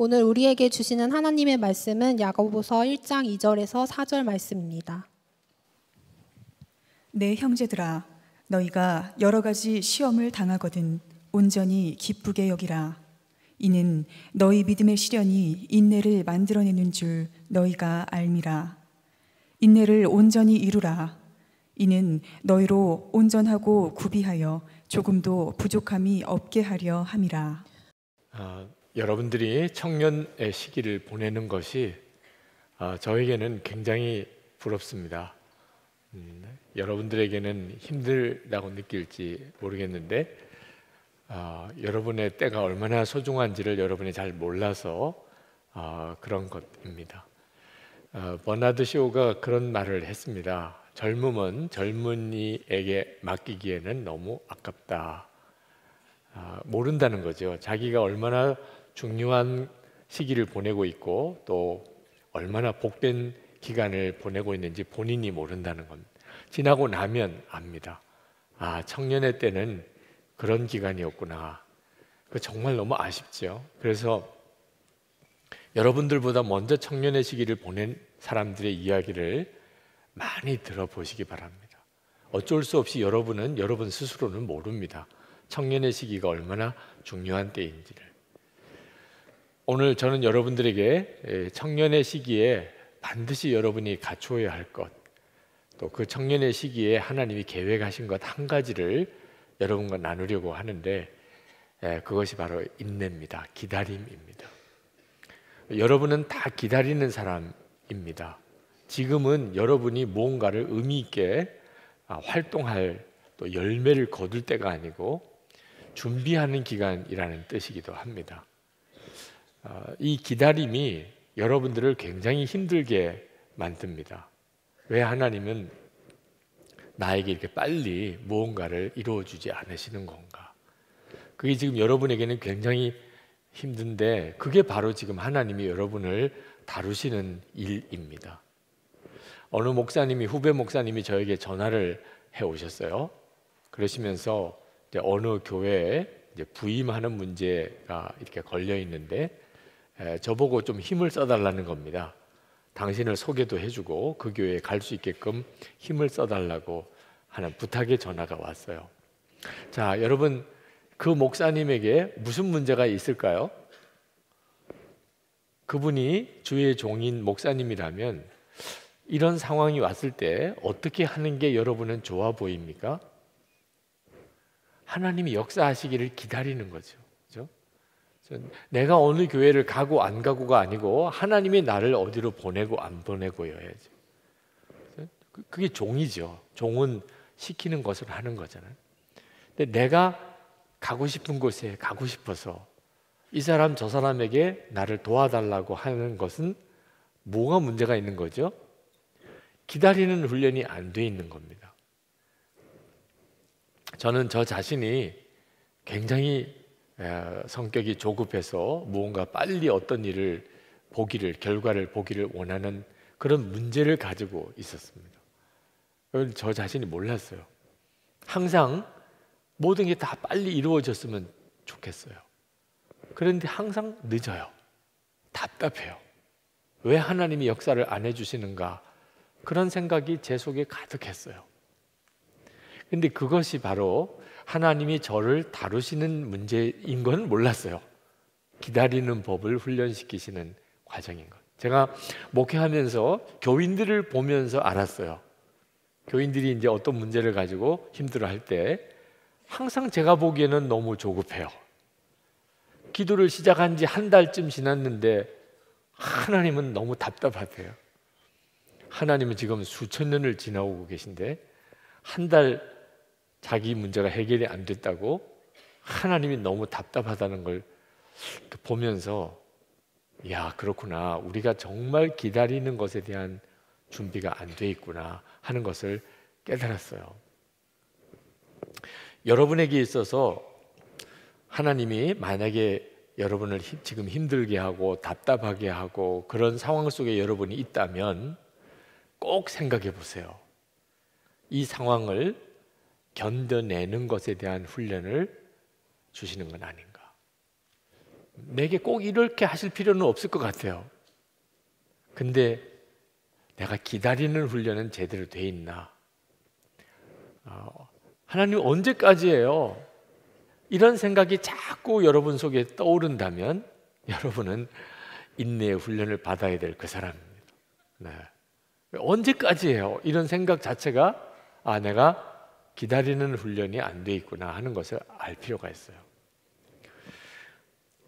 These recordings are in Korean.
오늘 우리에게 주시는 하나님의 말씀은 야고보서 1장 2절에서 4절 말씀입니다. 내 형제들아, 너희가 여러 가지 시험을 당하거든 온전히 기쁘게 여기라. 이는 너희 믿음의 시련이 인내를 만들어내는 줄 너희가 알미라. 인내를 온전히 이루라. 이는 너희로 온전하고 구비하여 조금도 부족함이 없게 하려 함이라. 여러분들이 청년의 시기를 보내는 것이 저에게는 굉장히 부럽습니다. 여러분들에게는 힘들다고 느낄지 모르겠는데 여러분의 때가 얼마나 소중한지를 여러분이 잘 몰라서 그런 것입니다. 버나드 쇼가 그런 말을 했습니다. 젊음은 젊은이에게 맡기기에는 너무 아깝다. 모른다는 거죠. 자기가 얼마나 중요한 시기를 보내고 있고 또 얼마나 복된 기간을 보내고 있는지 본인이 모른다는 겁니다. 지나고 나면 압니다. 청년의 때는 그런 기간이었구나. 정말 너무 아쉽죠. 그래서 여러분들보다 먼저 청년의 시기를 보낸 사람들의 이야기를 많이 들어보시기 바랍니다. 어쩔 수 없이 여러분은 여러분 스스로는 모릅니다. 청년의 시기가 얼마나 중요한 때인지를. 오늘 저는 여러분들에게 청년의 시기에 반드시 여러분이 갖추어야 할 것, 또 그 청년의 시기에 하나님이 계획하신 것 한 가지를 여러분과 나누려고 하는데 그것이 바로 인내입니다. 기다림입니다. 여러분은 다 기다리는 사람입니다. 지금은 여러분이 무언가를 의미 있게 활동할 또 열매를 거둘 때가 아니고 준비하는 기간이라는 뜻이기도 합니다. 이 기다림이 여러분들을 굉장히 힘들게 만듭니다. 왜 하나님은 나에게 이렇게 빨리 무언가를 이루어주지 않으시는 건가? 그게 지금 여러분에게는 굉장히 힘든데 그게 바로 지금 하나님이 여러분을 다루시는 일입니다. 어느 목사님이, 후배 목사님이 저에게 전화를 해 오셨어요. 그러시면서 이제 어느 교회에 이제 부임하는 문제가 이렇게 걸려 있는데 저보고 좀 힘을 써달라는 겁니다. 당신을 소개도 해주고 그 교회에 갈 수 있게끔 힘을 써달라고 하는 부탁의 전화가 왔어요. 자, 여러분, 그 목사님에게 무슨 문제가 있을까요? 그분이 주의 종인 목사님이라면 이런 상황이 왔을 때 어떻게 하는 게 여러분은 좋아 보입니까? 하나님이 역사하시기를 기다리는 거죠. 그렇죠? 내가 어느 교회를 가고 안 가고가 아니고 하나님이 나를 어디로 보내고 안 보내고여야죠. 그게 종이죠. 종은 시키는 것을 하는 거잖아요. 근데 내가 가고 싶은 곳에 가고 싶어서 이 사람 저 사람에게 나를 도와달라고 하는 것은 뭐가 문제가 있는 거죠? 기다리는 훈련이 안 돼 있는 겁니다. 저는 저 자신이 굉장히 성격이 조급해서 무언가 빨리 어떤 일을 보기를, 결과를 보기를 원하는 그런 문제를 가지고 있었습니다. 저 자신이 몰랐어요. 항상 모든 게 다 빨리 이루어졌으면 좋겠어요. 그런데 항상 늦어요. 답답해요. 왜 하나님이 역사를 안 해주시는가? 그런 생각이 제 속에 가득했어요. 근데 그것이 바로 하나님이 저를 다루시는 문제인 건 몰랐어요. 기다리는 법을 훈련시키시는 과정인 것. 제가 목회하면서 교인들을 보면서 알았어요. 교인들이 이제 어떤 문제를 가지고 힘들어할 때 항상 제가 보기에는 너무 조급해요. 기도를 시작한 지 한 달쯤 지났는데 하나님은 너무 답답하대요. 하나님은 지금 수천 년을 지나오고 계신데 한 달 자기 문제가 해결이 안 됐다고 하나님이 너무 답답하다는 걸 보면서 야, 그렇구나. 우리가 정말 기다리는 것에 대한 준비가 안 돼 있구나 하는 것을 깨달았어요. 여러분에게 있어서 하나님이 만약에 여러분을 지금 힘들게 하고 답답하게 하고 그런 상황 속에 여러분이 있다면 꼭 생각해 보세요. 이 상황을 견뎌내는 것에 대한 훈련을 주시는 건 아닌가. 내게 꼭 이렇게 하실 필요는 없을 것 같아요. 근데 내가 기다리는 훈련은 제대로 돼 있나? 하나님 언제까지예요? 이런 생각이 자꾸 여러분 속에 떠오른다면 여러분은 인내의 훈련을 받아야 될 그 사람입니다. 네. 언제까지예요? 이런 생각 자체가 내가 기다리는 훈련이 안 돼 있구나 하는 것을 알 필요가 있어요.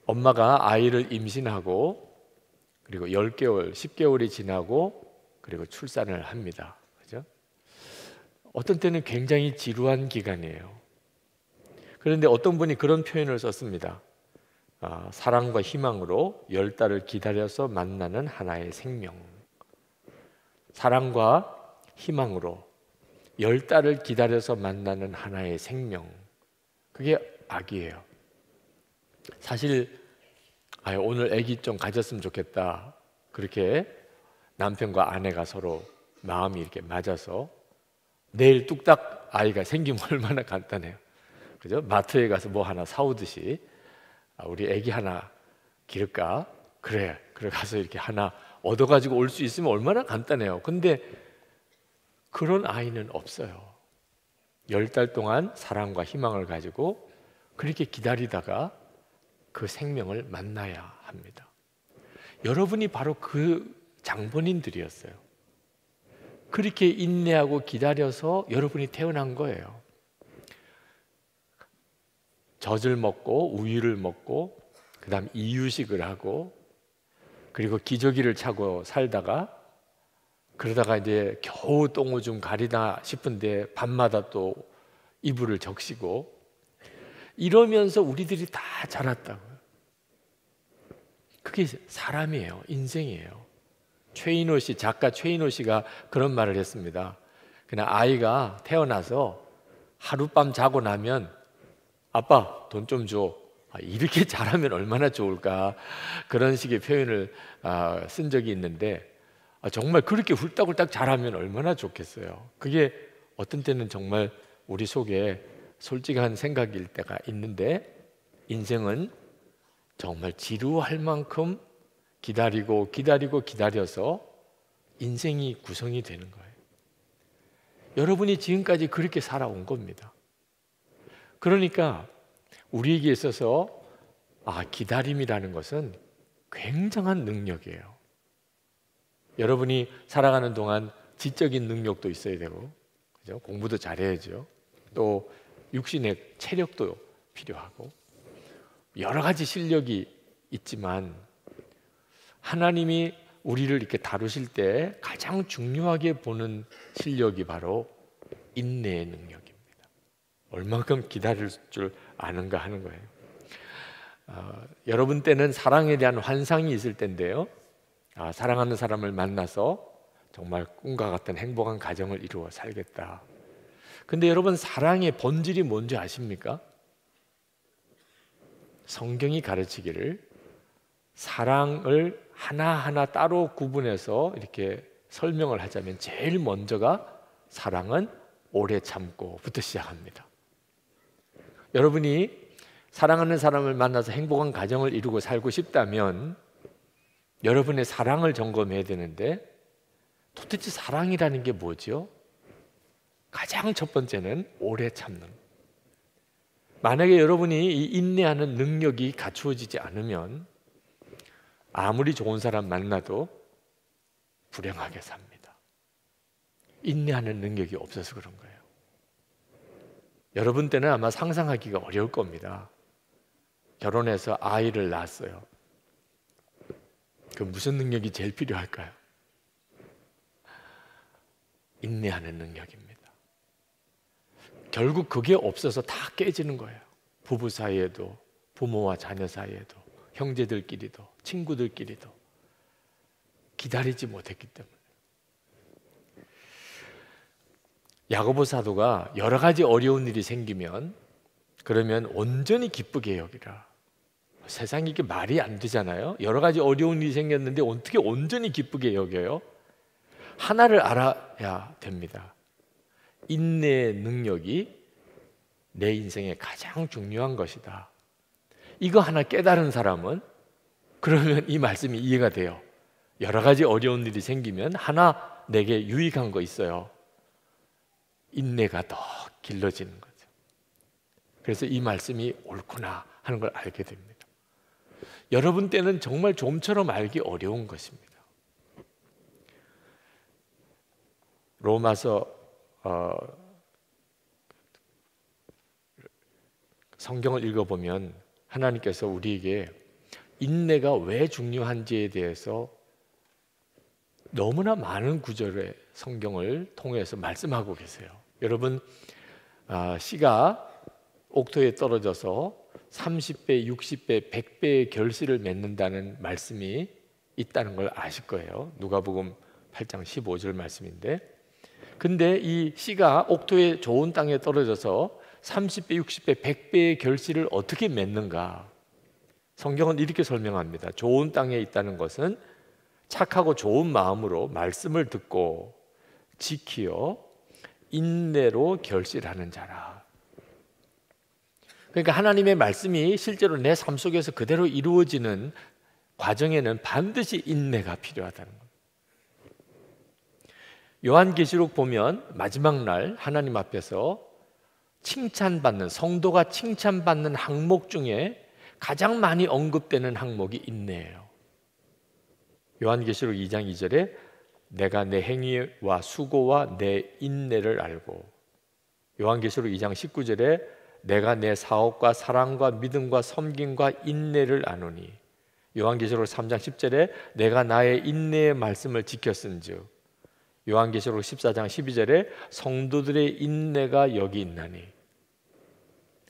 엄마가 아이를 임신하고 그리고 10개월, 10개월이 지나고 그리고 출산을 합니다. 그죠? 어떤 때는 굉장히 지루한 기간이에요. 그런데 어떤 분이 그런 표현을 썼습니다. 사랑과 희망으로 10달을 기다려서 만나는 하나의 생명. 사랑과 희망으로 10달을 기다려서 만나는 하나의 생명. 그게 아기예요. 사실 오늘 아기 좀 가졌으면 좋겠다. 그렇게 남편과 아내가 서로 마음이 이렇게 맞아서 내일 뚝딱 아이가 생기면 얼마나 간단해요. 그죠? 마트에 가서 뭐 하나 사오듯이 우리 아기 하나 기를까? 그래 가서 이렇게 하나 얻어가지고 올 수 있으면 얼마나 간단해요. 근데 그런 아이는 없어요. 10달 동안 사랑과 희망을 가지고 그렇게 기다리다가 그 생명을 만나야 합니다. 여러분이 바로 그 장본인들이었어요. 그렇게 인내하고 기다려서 여러분이 태어난 거예요. 젖을 먹고 우유를 먹고 그 다음 이유식을 하고 그리고 기저귀를 차고 살다가 그러다가 이제 겨우 똥오줌 가리다 싶은데 밤마다 또 이불을 적시고 이러면서 우리들이 다 자랐다고요. 그게 사람이에요. 인생이에요. 최인호 씨, 작가 최인호 씨가 그런 말을 했습니다. 그냥 아이가 태어나서 하룻밤 자고 나면 아빠 돈 좀 줘. 이렇게 자라면 얼마나 좋을까. 그런 식의 표현을 쓴 적이 있는데 정말 그렇게 훌딱훌딱 자라면 얼마나 좋겠어요. 그게 어떤 때는 정말 우리 속에 솔직한 생각일 때가 있는데 인생은 정말 지루할 만큼 기다려서 인생이 구성이 되는 거예요. 여러분이 지금까지 그렇게 살아온 겁니다. 그러니까 우리에게 있어서 기다림이라는 것은 굉장한 능력이에요. 여러분이 살아가는 동안 지적인 능력도 있어야 되고, 그죠? 공부도 잘해야죠. 또 육신의 체력도 필요하고 여러 가지 실력이 있지만 하나님이 우리를 이렇게 다루실 때 가장 중요하게 보는 실력이 바로 인내의 능력입니다. 얼만큼 기다릴 줄 아는가 하는 거예요. 여러분 때는 사랑에 대한 환상이 있을 텐데요. 사랑하는 사람을 만나서 정말 꿈과 같은 행복한 가정을 이루어 살겠다. 근데 여러분 사랑의 본질이 뭔지 아십니까? 성경이 가르치기를 사랑을 하나하나 따로 구분해서 이렇게 설명을 하자면 제일 먼저가 사랑은 오래 참고부터 시작합니다. 여러분이 사랑하는 사람을 만나서 행복한 가정을 이루고 살고 싶다면 여러분의 사랑을 점검해야 되는데 도대체 사랑이라는 게 뭐죠? 가장 첫 번째는 오래 참는. 만약에 여러분이 이 인내하는 능력이 갖추어지지 않으면 아무리 좋은 사람 만나도 불행하게 삽니다. 인내하는 능력이 없어서 그런 거예요. 여러분 때는 아마 상상하기가 어려울 겁니다. 결혼해서 아이를 낳았어요. 그 무슨 능력이 제일 필요할까요? 인내하는 능력입니다. 결국 그게 없어서 다 깨지는 거예요. 부부 사이에도, 부모와 자녀 사이에도, 형제들끼리도, 친구들끼리도 기다리지 못했기 때문에. 야고보 사도가 여러 가지 어려운 일이 생기면 그러면 온전히 기쁘게 여기라. 세상에 이게 말이 안 되잖아요. 여러 가지 어려운 일이 생겼는데 어떻게 온전히 기쁘게 여겨요? 하나를 알아야 됩니다. 인내의 능력이 내 인생에 가장 중요한 것이다. 이거 하나 깨달은 사람은 그러면 이 말씀이 이해가 돼요. 여러 가지 어려운 일이 생기면 하나 내게 유익한 거 있어요. 인내가 더 길러지는 거죠. 그래서 이 말씀이 옳구나 하는 걸 알게 됩니다. 여러분 때는 정말 좀처럼 알기 어려운 것입니다. 로마서 성경을 읽어보면 하나님께서 우리에게 인내가 왜 중요한지에 대해서 너무나 많은 구절의 성경을 통해서 말씀하고 계세요. 여러분, 씨가 옥토에 떨어져서 30배, 60배, 100배의 결실을 맺는다는 말씀이 있다는 걸 아실 거예요. 누가복음 8장 15절 말씀인데, 근데 이 씨가 옥토의 좋은 땅에 떨어져서 30배, 60배, 100배의 결실을 어떻게 맺는가? 성경은 이렇게 설명합니다. 좋은 땅에 있다는 것은 착하고 좋은 마음으로 말씀을 듣고 지키어 인내로 결실하는 자라. 그러니까 하나님의 말씀이 실제로 내 삶 속에서 그대로 이루어지는 과정에는 반드시 인내가 필요하다는 겁니다. 요한계시록 보면 마지막 날 하나님 앞에서 칭찬받는, 성도가 칭찬받는 항목 중에 가장 많이 언급되는 항목이 인내예요. 요한계시록 2장 2절에 내가 내 행위와 수고와 내 인내를 알고, 요한계시록 2장 19절에 내가 내 사업과 사랑과 믿음과 섬김과 인내를 아노니, 요한계시록 3장 10절에 내가 나의 인내의 말씀을 지켰은즉, 요한계시록 14장 12절에 성도들의 인내가 여기 있나니.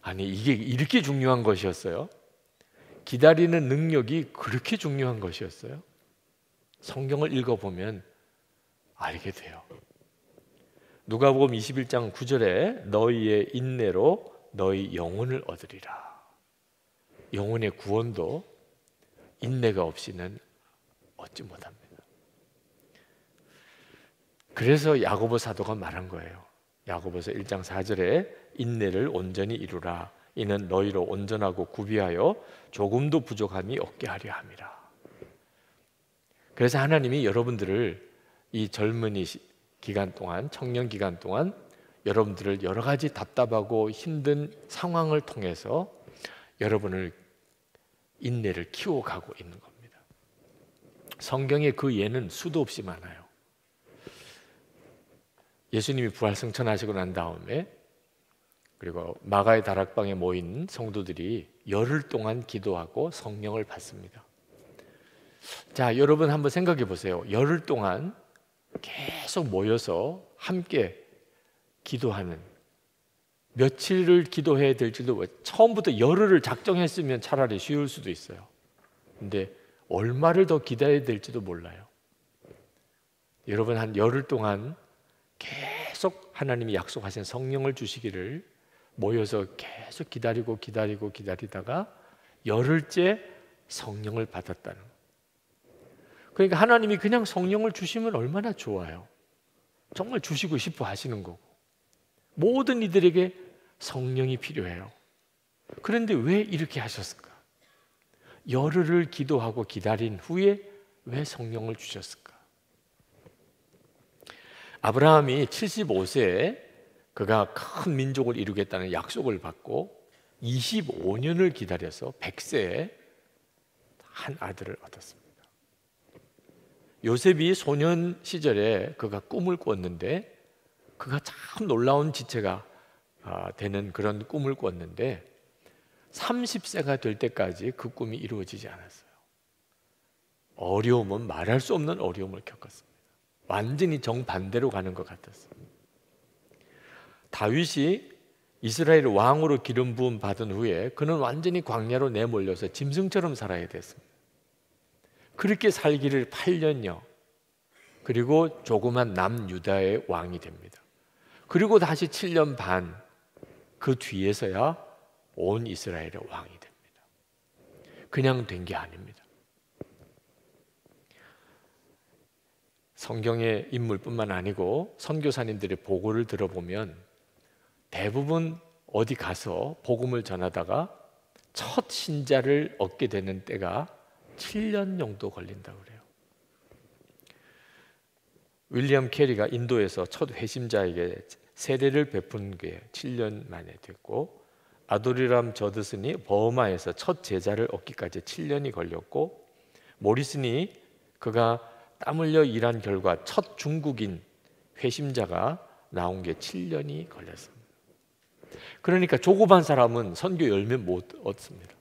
아니, 이게 이렇게 중요한 것이었어요? 기다리는 능력이 그렇게 중요한 것이었어요? 성경을 읽어보면 알게 돼요. 누가복음 21장 9절에 너희의 인내로 너희 영혼을 얻으리라. 영혼의 구원도 인내가 없이는 얻지 못합니다. 그래서 야고보 사도가 말한 거예요. 야고보서 1장 4절에 인내를 온전히 이루라. 이는 너희로 온전하고 구비하여 조금도 부족함이 없게 하려 함이라. 그래서 하나님이 여러분들을 이 젊은이 기간 동안, 청년 기간 동안 여러분들을 여러 가지 답답하고 힘든 상황을 통해서 여러분을 인내를 키워가고 있는 겁니다. 성경에 그 예는 수도 없이 많아요. 예수님이 부활승천하시고 난 다음에, 그리고 마가의 다락방에 모인 성도들이 열흘 동안 기도하고 성령을 받습니다. 자, 여러분 한번 생각해 보세요. 열흘 동안 계속 모여서 함께 기도하는, 며칠을 기도해야 될지도, 처음부터 열흘을 작정했으면 차라리 쉬울 수도 있어요. 근데 얼마를 더 기다려야 될지도 몰라요. 여러분, 한 열흘 동안 계속 하나님이 약속하신 성령을 주시기를 모여서 계속 기다리다가 열흘째 성령을 받았다는 거예요. 그러니까 하나님이 그냥 성령을 주시면 얼마나 좋아요. 정말 주시고 싶어 하시는 거고, 모든 이들에게 성령이 필요해요. 그런데 왜 이렇게 하셨을까? 열흘을 기도하고 기다린 후에 왜 성령을 주셨을까? 아브라함이 75세에 그가 큰 민족을 이루겠다는 약속을 받고 25년을 기다려서 100세에 한 아들을 얻었습니다. 요셉이 소년 시절에 그가 꿈을 꿨는데, 그가 참 놀라운 지체가 되는 그런 꿈을 꿨는데 30세가 될 때까지 그 꿈이 이루어지지 않았어요. 어려움은 말할 수 없는 어려움을 겪었습니다. 완전히 정반대로 가는 것 같았어요. 다윗이 이스라엘 왕으로 기름 부음 받은 후에 그는 완전히 광야로 내몰려서 짐승처럼 살아야 됐습니다. 그렇게 살기를 8년여, 그리고 조그만 남유다의 왕이 됩니다. 그리고 다시 7년 반, 그 뒤에서야 온 이스라엘의 왕이 됩니다. 그냥 된 게 아닙니다. 성경의 인물뿐만 아니고 선교사님들의 보고를 들어보면 대부분 어디 가서 복음을 전하다가 첫 신자를 얻게 되는 때가 7년 정도 걸린다고 그래요. 윌리엄 캐리가 인도에서 첫 회심자에게 세례를 베푼 게 7년 만에 됐고, 아도니람 저드슨이 버마에서 첫 제자를 얻기까지 7년이 걸렸고, 모리슨이 그가 땀 흘려 일한 결과 첫 중국인 회심자가 나온 게 7년이 걸렸습니다. 그러니까 조급한 사람은 선교 열매 못 얻습니다.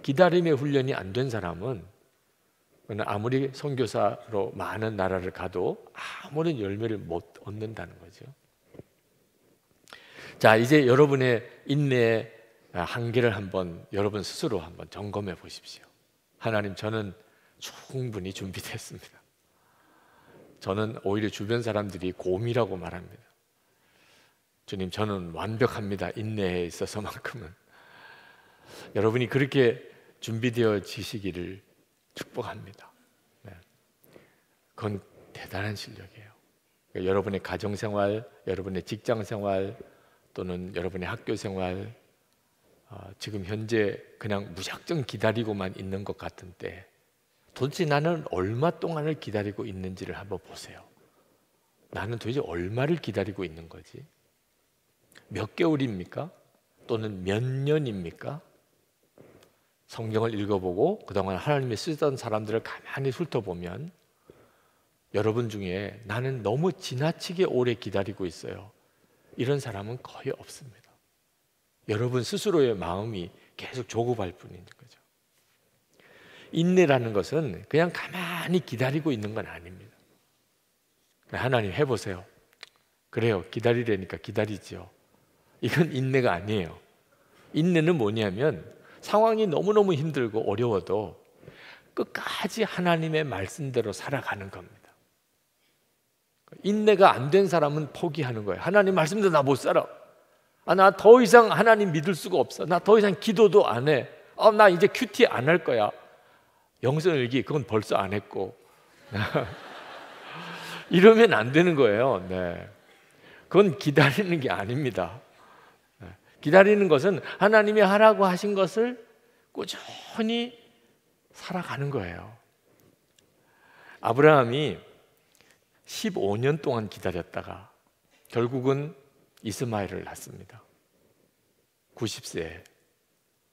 기다림의 훈련이 안 된 사람은 아무리 선교사로 많은 나라를 가도 아무런 열매를 못 얻는다는 거죠. 자, 이제 여러분의 인내의 한계를 한번 여러분 스스로 한번 점검해 보십시오. 하나님, 저는 충분히 준비됐습니다. 저는 오히려 주변 사람들이 곰이라고 말합니다. 주님, 저는 완벽합니다. 인내에 있어서만큼은. 여러분이 그렇게 준비되어지시기를 축복합니다. 네. 그건 대단한 실력이에요. 그러니까 여러분의 가정생활, 여러분의 직장생활 또는 여러분의 학교생활, 지금 현재 그냥 무작정 기다리고만 있는 것 같은 때 도대체 나는 얼마 동안을 기다리고 있는지를 한번 보세요. 나는 도대체 얼마를 기다리고 있는 거지? 몇 개월입니까? 또는 몇 년입니까? 성경을 읽어보고 그동안 하나님이 쓰던 사람들을 가만히 훑어보면 여러분 중에 나는 너무 지나치게 오래 기다리고 있어요, 이런 사람은 거의 없습니다. 여러분 스스로의 마음이 계속 조급할 뿐인 거죠. 인내라는 것은 그냥 가만히 기다리고 있는 건 아닙니다. 하나님 해보세요. 그래요, 기다리려니까 기다리죠. 이건 인내가 아니에요. 인내는 뭐냐면 상황이 너무너무 힘들고 어려워도 끝까지 하나님의 말씀대로 살아가는 겁니다. 인내가 안 된 사람은 포기하는 거예요. 하나님 말씀대로 나 못 살아. 나 더 이상 하나님 믿을 수가 없어. 나 더 이상 기도도 안 해. 나 이제 큐티 안 할 거야. 영성일기 그건 벌써 안 했고. 이러면 안 되는 거예요. 네. 그건 기다리는 게 아닙니다. 기다리는 것은 하나님이 하라고 하신 것을 꾸준히 살아가는 거예요. 아브라함이 15년 동안 기다렸다가 결국은 이스마엘을 낳습니다. 90세에.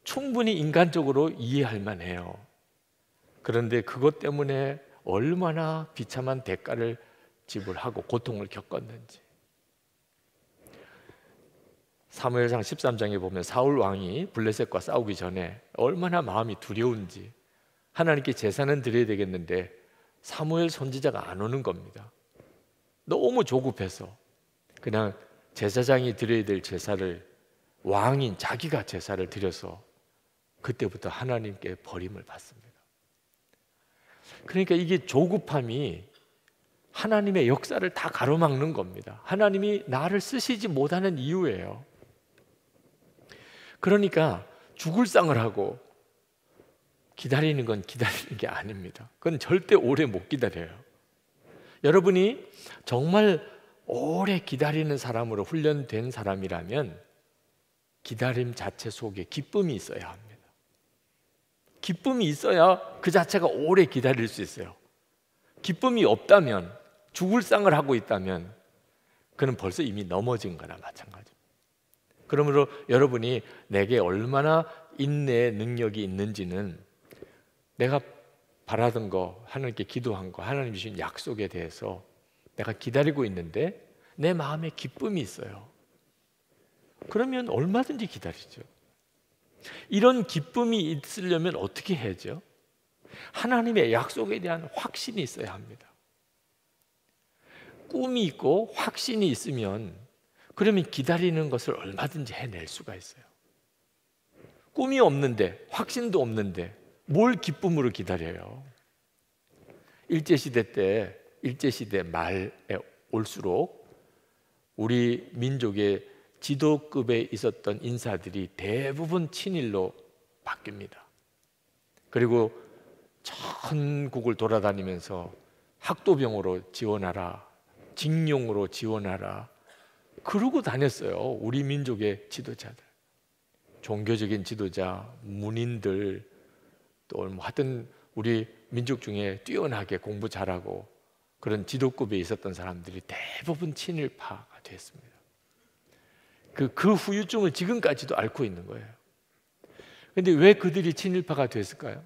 충분히 인간적으로 이해할 만해요. 그런데 그것 때문에 얼마나 비참한 대가를 지불하고 고통을 겪었는지. 사무엘상 13장에 보면 사울 왕이 블레셋과 싸우기 전에 얼마나 마음이 두려운지, 하나님께 제사는 드려야 되겠는데 사무엘 선지자가 안 오는 겁니다. 너무 조급해서 그냥 제사장이 드려야 될 제사를 왕인 자기가 제사를 드려서 그때부터 하나님께 버림을 받습니다. 그러니까 이게 조급함이 하나님의 역사를 다 가로막는 겁니다. 하나님이 나를 쓰시지 못하는 이유예요. 그러니까 죽을 상을 하고 기다리는 건 기다리는 게 아닙니다. 그건 절대 오래 못 기다려요. 여러분이 정말 오래 기다리는 사람으로 훈련된 사람이라면 기다림 자체 속에 기쁨이 있어야 합니다. 기쁨이 있어야 그 자체가 오래 기다릴 수 있어요. 기쁨이 없다면, 죽을 상을 하고 있다면 그는 벌써 이미 넘어진 거나 마찬가지입니다. 그러므로 여러분이 내게 얼마나 인내의 능력이 있는지는 내가 바라던 거, 하나님께 기도한 거, 하나님 주신 약속에 대해서 내가 기다리고 있는데 내 마음에 기쁨이 있어요. 그러면 얼마든지 기다리죠. 이런 기쁨이 있으려면 어떻게 해야죠? 하나님의 약속에 대한 확신이 있어야 합니다. 꿈이 있고 확신이 있으면 그러면 기다리는 것을 얼마든지 해낼 수가 있어요. 꿈이 없는데, 확신도 없는데 뭘 기쁨으로 기다려요? 일제시대 때, 일제시대 말에 올수록 우리 민족의 지도급에 있었던 인사들이 대부분 친일로 바뀝니다. 그리고 전국을 돌아다니면서 학도병으로 지원하라, 징용으로 지원하라, 그러고 다녔어요. 우리 민족의 지도자들. 종교적인 지도자, 문인들, 또 뭐 하여튼 우리 민족 중에 뛰어나게 공부 잘하고 그런 지도급에 있었던 사람들이 대부분 친일파가 됐습니다. 그 후유증을 지금까지도 앓고 있는 거예요. 그런데 왜 그들이 친일파가 됐을까요?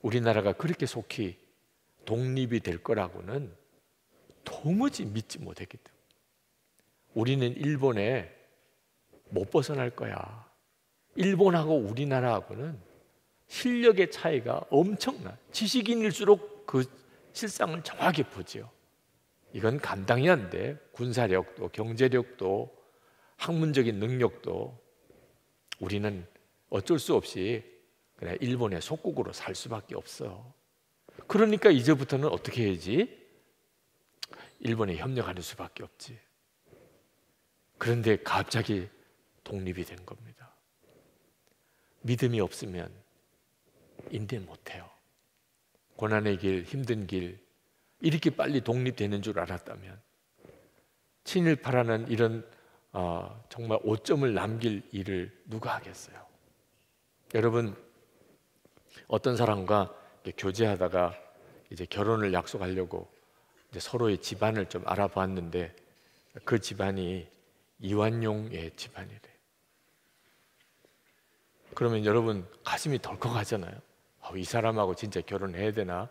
우리나라가 그렇게 속히 독립이 될 거라고는 도무지 믿지 못했기 때문에. 우리는 일본에 못 벗어날 거야. 일본하고 우리나라하고는 실력의 차이가 엄청나. 지식인일수록 그 실상을 정확히 보지요. 이건 감당이 안 돼. 군사력도 경제력도 학문적인 능력도 우리는 어쩔 수 없이 그냥 일본의 속국으로 살 수밖에 없어. 그러니까 이제부터는 어떻게 해야지? 일본에 협력하는 수밖에 없지. 그런데 갑자기 독립이 된 겁니다. 믿음이 없으면 인내 못해요. 고난의 길, 힘든 길, 이렇게 빨리 독립되는 줄 알았다면 친일파라는 이런 정말 오점을 남길 일을 누가 하겠어요? 여러분, 어떤 사람과 교제하다가 이제 결혼을 약속하려고 이제 서로의 집안을 좀 알아봤는데 그 집안이 이완용의 집안이래. 그러면 여러분 가슴이 덜컥하잖아요. 이 사람하고 진짜 결혼해야 되나?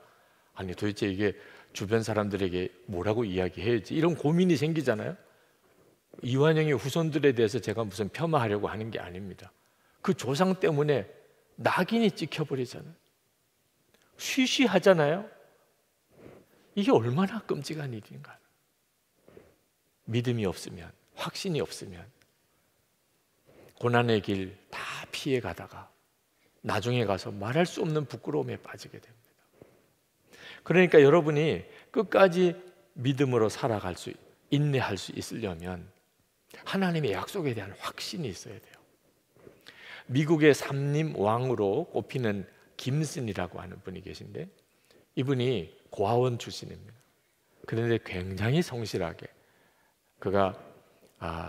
아니 도대체 이게 주변 사람들에게 뭐라고 이야기해야지? 이런 고민이 생기잖아요. 이완용의 후손들에 대해서 제가 무슨 폄하하려고 하는 게 아닙니다. 그 조상 때문에 낙인이 찍혀버리잖아요. 쉬쉬하잖아요. 이게 얼마나 끔찍한 일인가. 믿음이 없으면, 확신이 없으면 고난의 길 다 피해가다가 나중에 가서 말할 수 없는 부끄러움에 빠지게 됩니다. 그러니까 여러분이 끝까지 믿음으로 살아갈 수, 인내할 수 있으려면 하나님의 약속에 대한 확신이 있어야 돼요. 미국의 삼림 왕으로 꼽히는 김슨이라고 하는 분이 계신데 이분이 고아원 출신입니다. 그런데 굉장히 성실하게 그가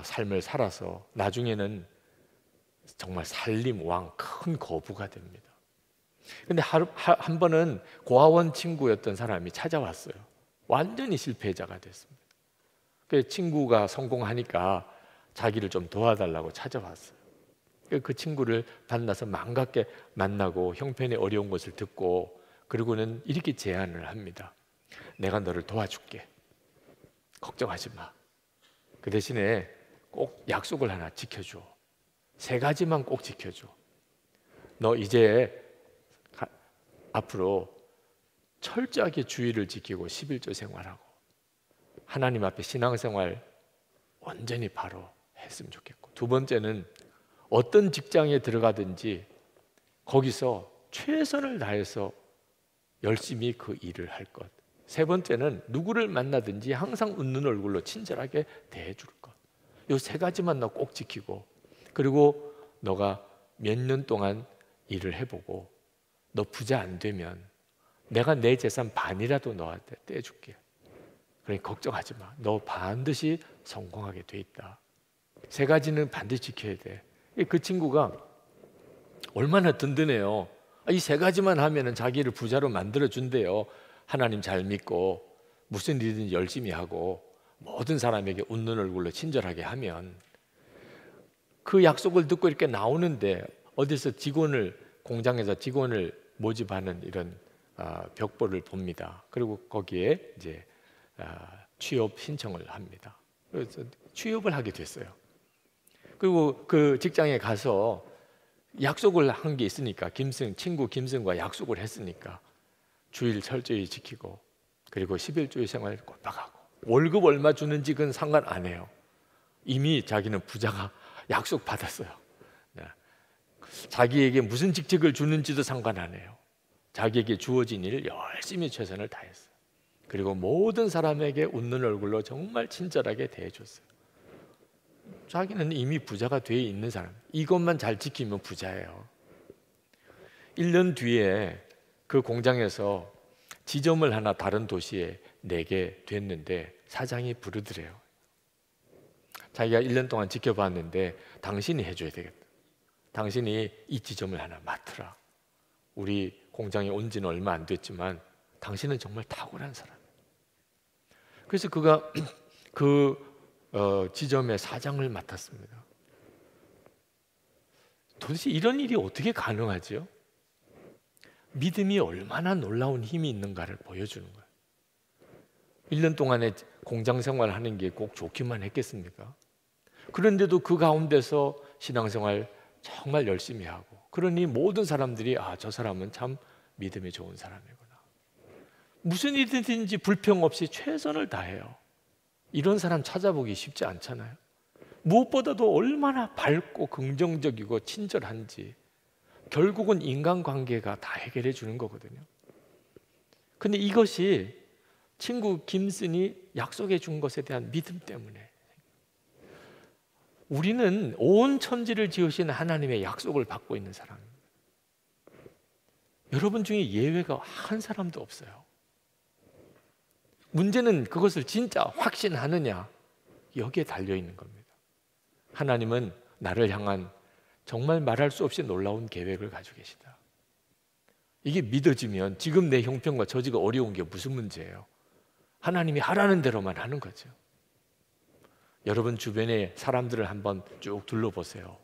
삶을 살아서 나중에는 정말 살림 왕, 큰 거부가 됩니다. 근데 한 번은 고아원 친구였던 사람이 찾아왔어요. 완전히 실패자가 됐습니다. 그 친구가 성공하니까 자기를 좀 도와달라고 찾아왔어요. 그 친구를 만나서 반갑게 만나고 형편이 어려운 것을 듣고 그리고는 이렇게 제안을 합니다. 내가 너를 도와줄게. 걱정하지 마. 그 대신에 꼭 약속을 하나 지켜줘. 3가지만 꼭 지켜줘. 너 이제 앞으로 철저하게 주의를 지키고 11조 생활하고 하나님 앞에 신앙생활 온전히 바로 했으면 좋겠고, 2번째는 어떤 직장에 들어가든지 거기서 최선을 다해서 열심히 그 일을 할 것. 3번째는 누구를 만나든지 항상 웃는 얼굴로 친절하게 대해줄 것. 이 3가지만 너 꼭 지키고, 그리고 너가 몇 년 동안 일을 해보고 너 부자 안 되면 내가 내 재산 반이라도 너한테 떼줄게. 그러니 걱정하지 마. 너 반드시 성공하게 돼 있다. 3가지는 반드시 지켜야 돼. 그 친구가 얼마나 든든해요. 이 3가지만 하면은 자기를 부자로 만들어 준대요. 하나님 잘 믿고 무슨 일이든 열심히 하고 모든 사람에게 웃는 얼굴로 친절하게 하면. 그 약속을 듣고 이렇게 나오는데 어디서 공장에서 직원을 모집하는 이런 벽보를 봅니다. 그리고 거기에 이제 취업 신청을 합니다. 그래서 취업을 하게 됐어요. 그리고 그 직장에 가서 약속을 한 게 있으니까 친구 김승과 약속을 했으니까 주의를 철저히 지키고 그리고 11조의 생활을 꼴박하고 월급 얼마 주는지 그건 상관 안 해요. 이미 자기는 부자가 약속 받았어요. 자기에게 무슨 직책을 주는지도 상관 안 해요. 자기에게 주어진 일을 열심히 최선을 다했어요. 그리고 모든 사람에게 웃는 얼굴로 정말 친절하게 대해줬어요. 자기는 이미 부자가 돼 있는 사람, 이것만 잘 지키면 부자예요. 1년 뒤에 그 공장에서 지점을 하나 다른 도시에 내게 됐는데 사장이 부르더래요. 자기가 1년 동안 지켜봤는데 당신이 해줘야 되겠다. 당신이 이 지점을 하나 맡으라. 우리 공장에 온 지는 얼마 안 됐지만 당신은 정말 탁월한 사람. 그래서 그가 그 지점의 사장을 맡았습니다. 도대체 이런 일이 어떻게 가능하지요? 믿음이 얼마나 놀라운 힘이 있는가를 보여주는 거예요. 1년 동안의 공장 생활하는 게 꼭 좋기만 했겠습니까? 그런데도 그 가운데서 신앙생활 정말 열심히 하고, 그러니 모든 사람들이 저 사람은 참 믿음이 좋은 사람이구나. 무슨 일이든지 불평 없이 최선을 다해요. 이런 사람 찾아보기 쉽지 않잖아요. 무엇보다도 얼마나 밝고 긍정적이고 친절한지. 결국은 인간관계가 다 해결해 주는 거거든요. 근데 이것이 친구 김슨이 약속해 준 것에 대한 믿음 때문에, 우리는 온 천지를 지으신 하나님의 약속을 받고 있는 사람입니다. 여러분 중에 예외가 한 사람도 없어요. 문제는 그것을 진짜 확신하느냐, 여기에 달려 있는 겁니다. 하나님은 나를 향한 정말 말할 수 없이 놀라운 계획을 가지고 계시다. 이게 믿어지면 지금 내 형편과 처지가 어려운 게 무슨 문제예요? 하나님이 하라는 대로만 하는 거죠. 여러분 주변의 사람들을 한번 쭉 둘러보세요.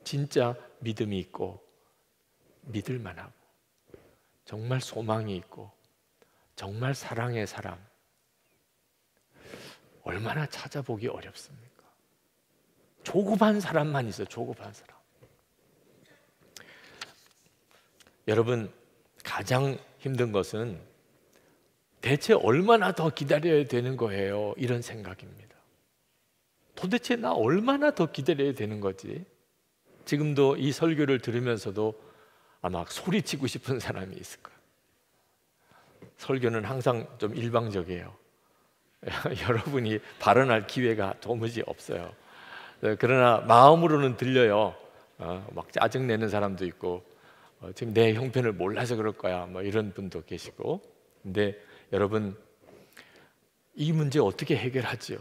진짜 믿음이 있고 믿을 만하고 정말 소망이 있고 정말 사랑의 사람, 얼마나 찾아보기 어렵습니까? 조급한 사람만 있어요. 조급한 사람. 여러분, 가장 힘든 것은 대체 얼마나 더 기다려야 되는 거예요? 이런 생각입니다. 도대체 나 얼마나 더 기다려야 되는 거지? 지금도 이 설교를 들으면서도 아마 소리치고 싶은 사람이 있을 거예요. 설교는 항상 좀 일방적이에요. 여러분이 발언할 기회가 도무지 없어요. 그러나 마음으로는 들려요. 막 짜증내는 사람도 있고, 지금 내 형편을 몰라서 그럴 거야, 뭐 이런 분도 계시고. 근데 여러분, 이 문제 어떻게 해결하지요?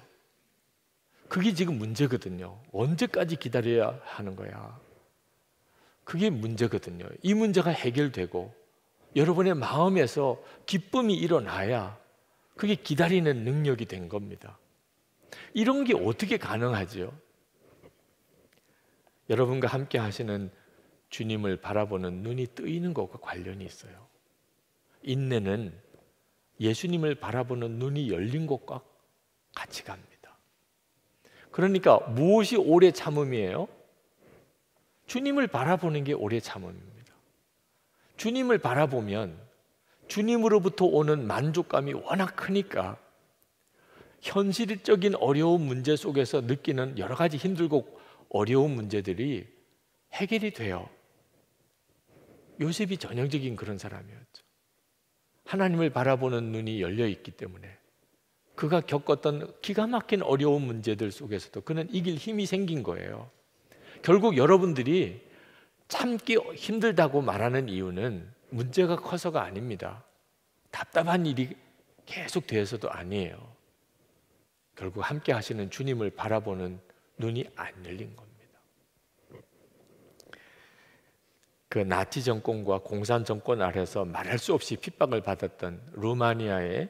그게 지금 문제거든요. 언제까지 기다려야 하는 거야? 그게 문제거든요. 이 문제가 해결되고 여러분의 마음에서 기쁨이 일어나야 그게 기다리는 능력이 된 겁니다. 이런 게 어떻게 가능하지요? 여러분과 함께 하시는 주님을 바라보는 눈이 뜨이는 것과 관련이 있어요. 인내는 예수님을 바라보는 눈이 열린 것과 같이 갑니다. 그러니까 무엇이 오래 참음이에요? 주님을 바라보는 게 오래 참음입니다. 주님을 바라보면 주님으로부터 오는 만족감이 워낙 크니까 현실적인 어려운 문제 속에서 느끼는 여러 가지 힘들고 어려운 문제들이 해결이 돼요. 요셉이 전형적인 그런 사람이었죠. 하나님을 바라보는 눈이 열려 있기 때문에 그가 겪었던 기가 막힌 어려운 문제들 속에서도 그는 이길 힘이 생긴 거예요. 결국 여러분들이 참기 힘들다고 말하는 이유는 문제가 커서가 아닙니다. 답답한 일이 계속 되어서도 아니에요. 결국 함께 하시는 주님을 바라보는 눈이 안 열린 겁니다. 그 나치 정권과 공산 정권 아래서 말할 수 없이 핍박을 받았던 루마니아의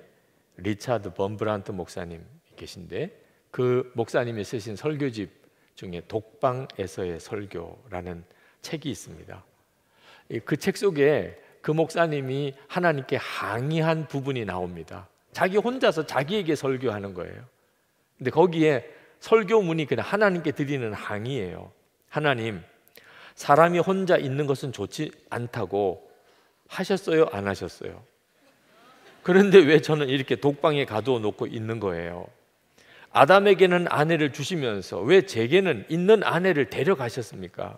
리차드 범브란트 목사님 계신데, 그 목사님이 쓰신 설교집 중에 독방에서의 설교라는 책이 있습니다. 그 책 속에 그 목사님이 하나님께 항의한 부분이 나옵니다. 자기 혼자서 자기에게 설교하는 거예요. 근데 거기에 설교문이 그냥 하나님께 드리는 항의예요. 하나님, 사람이 혼자 있는 것은 좋지 않다고 하셨어요? 안 하셨어요? 그런데 왜 저는 이렇게 독방에 가두어 놓고 있는 거예요? 아담에게는 아내를 주시면서 왜 제게는 있는 아내를 데려가셨습니까?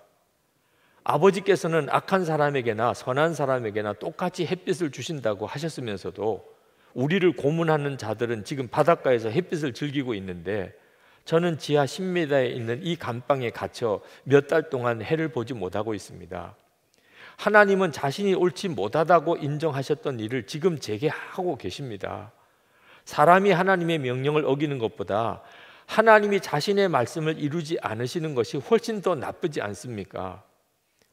아버지께서는 악한 사람에게나 선한 사람에게나 똑같이 햇빛을 주신다고 하셨으면서도 우리를 고문하는 자들은 지금 바닷가에서 햇빛을 즐기고 있는데 저는 지하 10m에 있는 이 감방에 갇혀 몇 달 동안 해를 보지 못하고 있습니다. 하나님은 자신이 옳지 못하다고 인정하셨던 일을 지금 제게 하고 계십니다. 사람이 하나님의 명령을 어기는 것보다 하나님이 자신의 말씀을 이루지 않으시는 것이 훨씬 더 나쁘지 않습니까?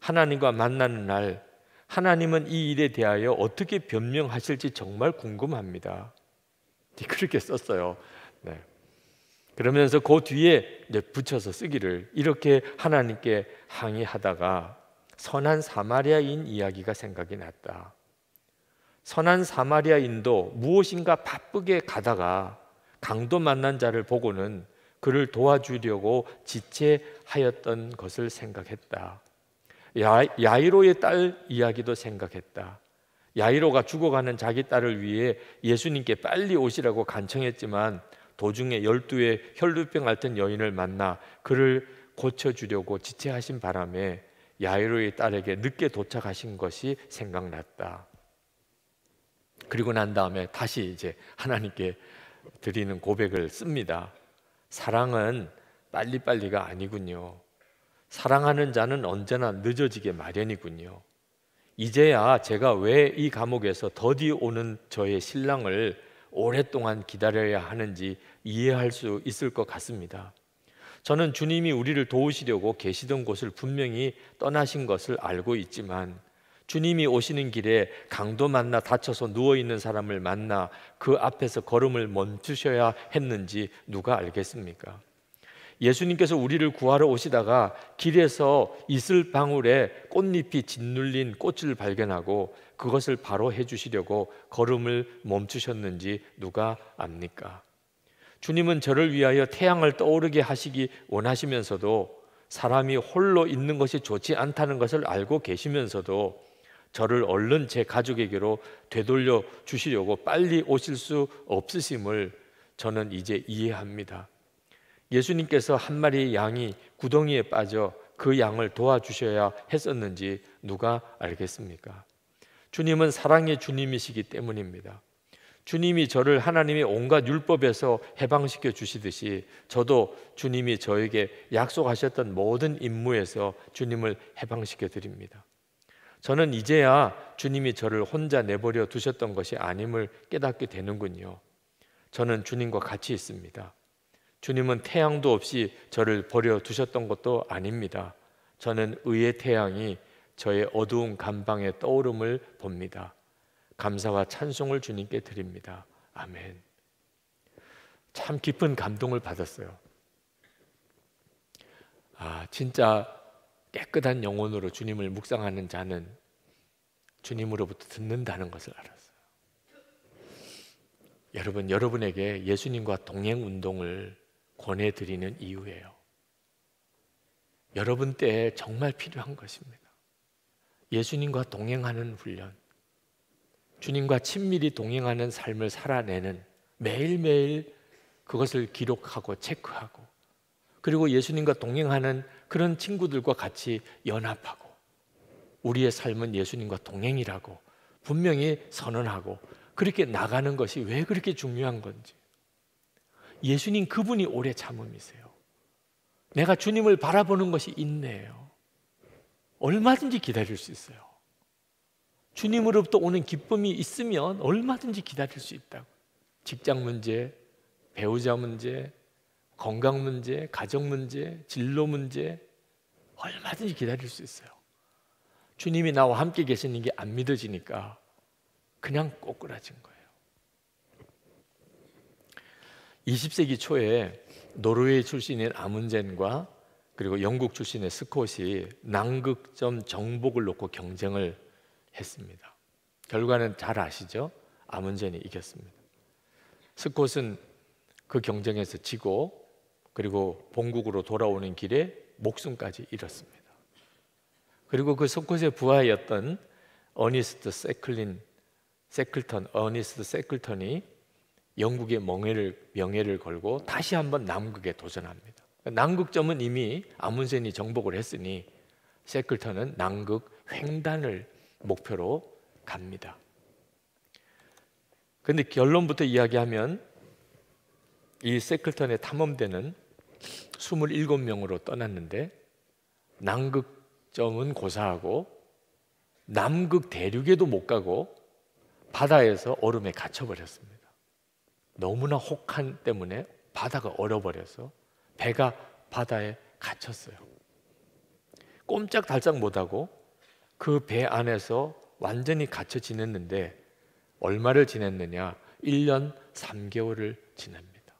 하나님과 만나는 날 하나님은 이 일에 대하여 어떻게 변명하실지 정말 궁금합니다. 그렇게 썼어요. 네. 그러면서 그 뒤에 이제 붙여서 쓰기를 이렇게 하나님께 항의하다가 선한 사마리아인 이야기가 생각이 났다. 선한 사마리아인도 무엇인가 바쁘게 가다가 강도 만난 자를 보고는 그를 도와주려고 지체하였던 것을 생각했다. 야이로의 딸 이야기도 생각했다. 야이로가 죽어가는 자기 딸을 위해 예수님께 빨리 오시라고 간청했지만 도중에 12의 혈루병 앓던 여인을 만나 그를 고쳐주려고 지체하신 바람에 야이로의 딸에게 늦게 도착하신 것이 생각났다. 그리고 난 다음에 다시 이제 하나님께 드리는 고백을 씁니다. 사랑은 빨리빨리가 아니군요. 사랑하는 자는 언제나 늦어지게 마련이군요. 이제야 제가 왜 이 감옥에서 더디 오는 저의 신랑을 오랫동안 기다려야 하는지 이해할 수 있을 것 같습니다. 저는 주님이 우리를 도우시려고 계시던 곳을 분명히 떠나신 것을 알고 있지만 주님이 오시는 길에 강도 만나 다쳐서 누워있는 사람을 만나 그 앞에서 걸음을 멈추셔야 했는지 누가 알겠습니까? 예수님께서 우리를 구하러 오시다가 길에서 이슬 방울에 꽃잎이 짓눌린 꽃을 발견하고 그것을 바로 해주시려고 걸음을 멈추셨는지 누가 압니까? 주님은 저를 위하여 태양을 떠오르게 하시기 원하시면서도 사람이 홀로 있는 것이 좋지 않다는 것을 알고 계시면서도 저를 얼른 제 가족에게로 되돌려 주시려고 빨리 오실 수 없으심을 저는 이제 이해합니다. 예수님께서 한 마리의 양이 구덩이에 빠져 그 양을 도와주셔야 했었는지 누가 알겠습니까? 주님은 사랑의 주님이시기 때문입니다. 주님이 저를 하나님의 온갖 율법에서 해방시켜 주시듯이 저도 주님이 저에게 약속하셨던 모든 임무에서 주님을 해방시켜 드립니다. 저는 이제야 주님이 저를 혼자 내버려 두셨던 것이 아님을 깨닫게 되는군요. 저는 주님과 같이 있습니다. 주님은 태양도 없이 저를 버려 두셨던 것도 아닙니다. 저는 의의 태양이 저의 어두운 감방에 떠오름을 봅니다. 감사와 찬송을 주님께 드립니다. 아멘. 참 깊은 감동을 받았어요. 진짜 깨끗한 영혼으로 주님을 묵상하는 자는 주님으로부터 듣는다는 것을 알았어요. 여러분, 여러분에게 예수님과 동행 운동을 권해드리는 이유예요. 여러분 때에 정말 필요한 것입니다. 예수님과 동행하는 훈련, 주님과 친밀히 동행하는 삶을 살아내는 매일매일 그것을 기록하고 체크하고 그리고 예수님과 동행하는 그런 친구들과 같이 연합하고 우리의 삶은 예수님과 동행이라고 분명히 선언하고 그렇게 나가는 것이 왜 그렇게 중요한 건지. 예수님 그분이 오래 참음이세요. 내가 주님을 바라보는 것이 인내예요. 얼마든지 기다릴 수 있어요. 주님으로부터 오는 기쁨이 있으면 얼마든지 기다릴 수 있다고. 직장 문제, 배우자 문제, 건강 문제, 가정 문제, 진로 문제 얼마든지 기다릴 수 있어요. 주님이 나와 함께 계시는 게 안 믿어지니까 그냥 꼬꾸라진 거예요. 20세기 초에 노르웨이 출신인 아문젠과 그리고 영국 출신의 스콧이 남극점 정복을 놓고 경쟁을 했습니다. 결과는 잘 아시죠? 아문젠이 이겼습니다. 스콧은 그 경쟁에서 지고 그리고 본국으로 돌아오는 길에 목숨까지 잃었습니다. 그리고 그 스콧의 부하였던 어니스트 세클턴이 영국의 명예를 걸고 다시 한번 남극에 도전합니다. 남극점은 이미 아문센이 정복을 했으니 세클턴은 남극 횡단을 목표로 갑니다. 그런데 결론부터 이야기하면 이 세클턴의 탐험대는 27명으로 떠났는데 남극점은 고사하고 남극 대륙에도 못 가고 바다에서 얼음에 갇혀버렸습니다. 너무나 혹한 때문에 바다가 얼어버려서 배가 바다에 갇혔어요. 꼼짝달싹 못하고 그 배 안에서 완전히 갇혀 지냈는데 얼마를 지냈느냐? 1년 3개월을 지냅니다.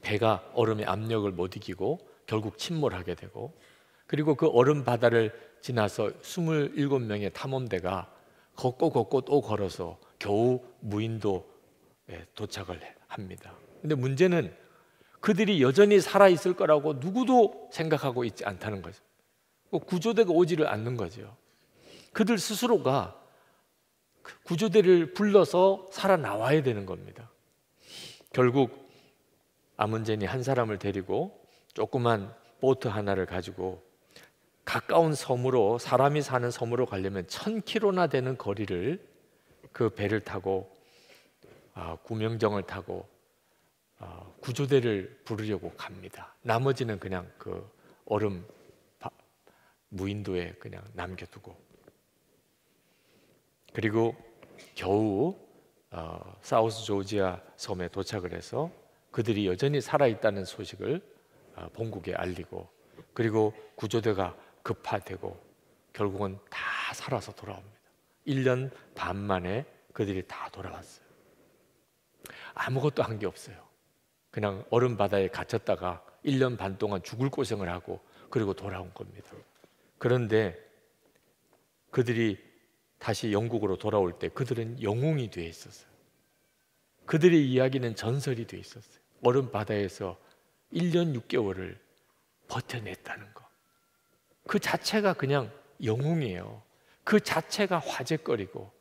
배가 얼음의 압력을 못 이기고 결국 침몰하게 되고, 그리고 그 얼음 바다를 지나서 27명의 탐험대가 걷고 또 걸어서 겨우 무인도에 도착을 합니다. 근데 문제는 그들이 여전히 살아있을 거라고 누구도 생각하고 있지 않다는 거죠. 구조대가 오지를 않는 거죠. 그들 스스로가 구조대를 불러서 살아나와야 되는 겁니다. 결국 아문젠이 한 사람을 데리고 조그만 보트 하나를 가지고 가까운 섬으로, 사람이 사는 섬으로 가려면 1000km나 되는 거리를 그 배를 타고 구명정을 타고 구조대를 부르려고 갑니다. 나머지는 그냥 그 얼음 무인도에 그냥 남겨두고, 그리고 겨우 사우스 조지아 섬에 도착을 해서 그들이 여전히 살아있다는 소식을 본국에 알리고, 그리고 구조대가 급파되고 결국은 다 살아서 돌아옵니다. 1년 반 만에 그들이 다 돌아왔어요. 아무것도 한 게 없어요. 그냥 얼음 바다에 갇혔다가 1년 반 동안 죽을 고생을 하고 그리고 돌아온 겁니다. 그런데 그들이 다시 영국으로 돌아올 때 그들은 영웅이 되어 있었어요. 그들의 이야기는 전설이 되어 있었어요. 얼음 바다에서 1년 6개월을 버텨냈다는 것, 그 자체가 그냥 영웅이에요. 그 자체가 화제거리고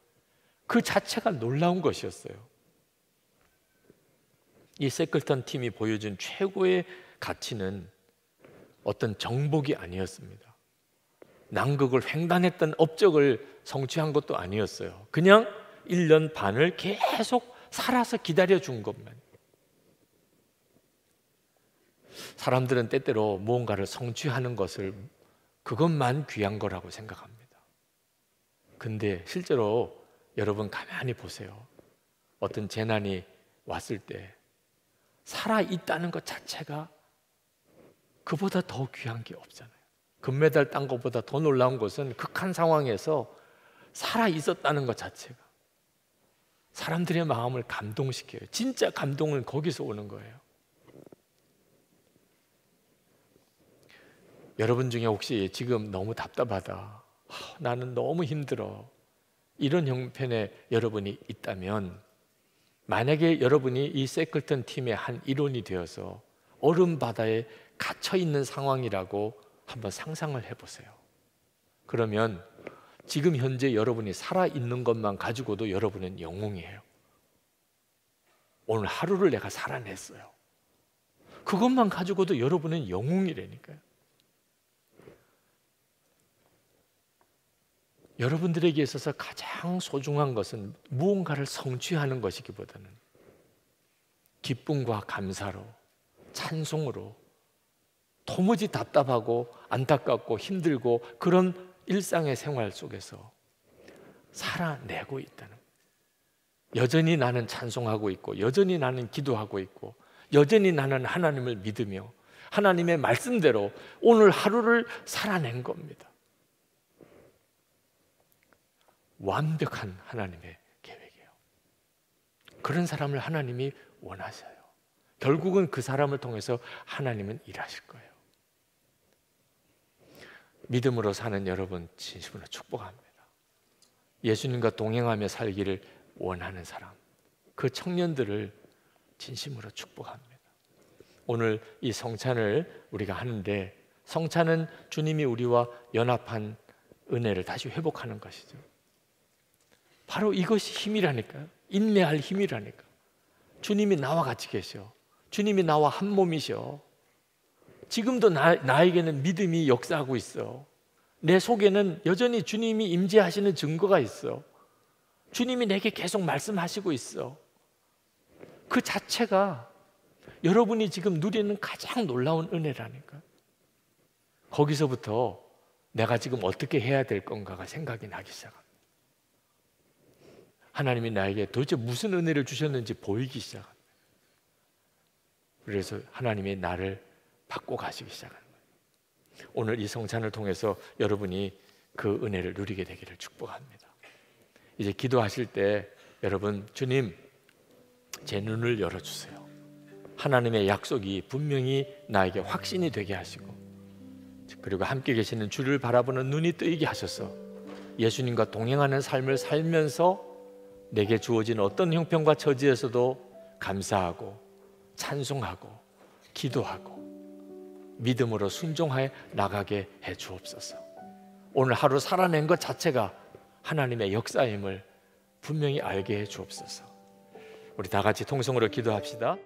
그 자체가 놀라운 것이었어요. 이 세클턴 팀이 보여준 최고의 가치는 어떤 정복이 아니었습니다. 남극을 횡단했던 업적을 성취한 것도 아니었어요. 그냥 1년 반을 계속 살아서 기다려준 것만. 사람들은 때때로 무언가를 성취하는 것을, 그것만 귀한 거라고 생각합니다. 근데 실제로 여러분 가만히 보세요. 어떤 재난이 왔을 때 살아있다는 것 자체가 그보다 더 귀한 게 없잖아요. 금메달 딴 것보다 더 놀라운 것은 극한 상황에서 살아있었다는 것 자체가 사람들의 마음을 감동시켜요. 진짜 감동은 거기서 오는 거예요. 여러분 중에 혹시 지금 너무 답답하다, 나는 너무 힘들어, 이런 형편에 여러분이 있다면, 만약에 여러분이 이 세클턴 팀의 한 일원이 되어서 얼음 바다에 갇혀 있는 상황이라고 한번 상상을 해보세요. 그러면 지금 현재 여러분이 살아있는 것만 가지고도 여러분은 영웅이에요. 오늘 하루를 내가 살아냈어요. 그것만 가지고도 여러분은 영웅이라니까요. 여러분들에게 있어서 가장 소중한 것은 무언가를 성취하는 것이기보다는 기쁨과 감사로, 찬송으로, 도무지 답답하고 안타깝고 힘들고 그런 일상의 생활 속에서 살아내고 있다는, 여전히 나는 찬송하고 있고, 여전히 나는 기도하고 있고, 여전히 나는 하나님을 믿으며 하나님의 말씀대로 오늘 하루를 살아낸 겁니다. 완벽한 하나님의 계획이에요. 그런 사람을 하나님이 원하셔요. 결국은 그 사람을 통해서 하나님은 일하실 거예요. 믿음으로 사는 여러분 진심으로 축복합니다. 예수님과 동행하며 살기를 원하는 사람, 그 청년들을 진심으로 축복합니다. 오늘 이 성찬을 우리가 하는데, 성찬은 주님이 우리와 연합한 은혜를 다시 회복하는 것이죠. 바로 이것이 힘이라니까요. 인내할 힘이라니까. 주님이 나와 같이 계셔. 주님이 나와 한 몸이셔. 지금도 나에게는 믿음이 역사하고 있어. 내 속에는 여전히 주님이 임재하시는 증거가 있어. 주님이 내게 계속 말씀하시고 있어. 그 자체가 여러분이 지금 누리는 가장 놀라운 은혜라니까. 거기서부터 내가 지금 어떻게 해야 될 건가가 생각이 나기 시작합니다. 하나님이 나에게 도대체 무슨 은혜를 주셨는지 보이기 시작합니다. 그래서 하나님이 나를 받고 가시기 시작하는 거예요. 오늘 이 성찬을 통해서 여러분이 그 은혜를 누리게 되기를 축복합니다. 이제 기도하실 때 여러분, 주님, 제 눈을 열어주세요. 하나님의 약속이 분명히 나에게 확신이 되게 하시고, 그리고 함께 계시는 주를 바라보는 눈이 뜨이게 하셔서 예수님과 동행하는 삶을 살면서 내게 주어진 어떤 형편과 처지에서도 감사하고 찬송하고 기도하고 믿음으로 순종하여 나가게 해 주옵소서. 오늘 하루 살아낸 것 자체가 하나님의 역사임을 분명히 알게 해 주옵소서. 우리 다 같이 통성으로 기도합시다.